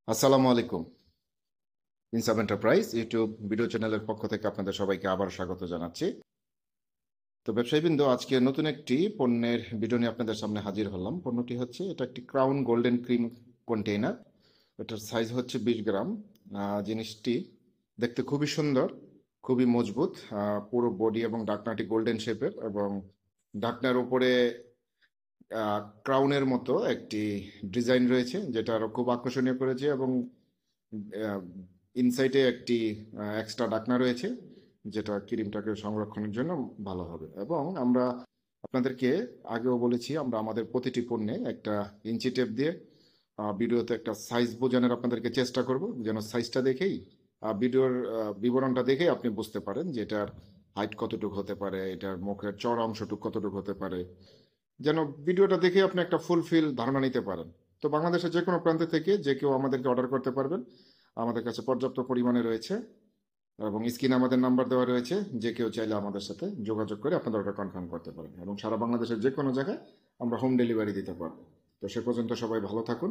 আসসালামু আলাইকুম। ইনসাম enterprise YouTube video চ্যানেলের পক্ষ থেকে আপনাদের সবাইকে আবার স্বাগত জানাচ্ছি। তো ব্যবসায়ীবৃন্দ, আজকে নতুন একটি পণ্যের ভিডিও নিয়ে আপনাদের সামনে হাজির হলাম। পণ্যটি হচ্ছে এটা একটি ক্রাউন গোল্ডেন ক্রিম কন্টেইনার। এটার সাইজ হচ্ছে 20 গ্রাম। জিনিসটি দেখতে খুবই সুন্দর, খুবই মজবুত। পুরো বডি এবং ঢাকনাটি গোল্ডেন শেপের এবং ঢাকনার উপরে ক্রাউনের মতো একটি ডিজাইন রয়েছে, যেটা আরো খুব আকর্ষণীয় করেছে। এবং ইনসাইডে একটি এক্সট্রা ঢাকনা রয়েছে, যেটা ক্রিমটাকে সংরক্ষণের জন্য ভালো হবে। এবং আমরা আপনাদেরকে আগেও বলেছি, আমরা আমাদের প্রতিটি পণ্যে একটা ইঞ্চি টেপ দিয়ে ভিডিওতে একটা সাইজ বোঝানোর আপনাদেরকে চেষ্টা করব, যেন সাইজটা দেখেই ভিডিওর বিবরণটা দেখেই আপনি বুঝতে পারেন যে এটার হাইট কতটুকু হতে পারে, এটার মুখের চড়া অংশটুকু কতটুকু হতে পারে, যেন ভিডিওটা দেখে আপনি একটা ফুলফিল ধারণা নিতে পারেন। তো বাংলাদেশের যে কোনো প্রান্ত থেকে যে কেউ আমাদেরকে অর্ডার করতে পারবেন। আমাদের কাছে পর্যাপ্ত পরিমাণে রয়েছে এবং স্ক্রিনে আমাদের নাম্বার দেওয়া রয়েছে। যে কেউ চাইলে আমাদের সাথে যোগাযোগ করে আপনাদের অর্ডার কনফার্ম করতে পারেন এবং সারা বাংলাদেশের যে কোনো জায়গায় আমরা হোম ডেলিভারি দিতে পারবো। তো সে পর্যন্ত সবাই ভালো থাকুন,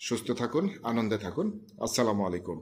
সুস্থ থাকুন, আনন্দে থাকুন। আসসালামু আলাইকুম।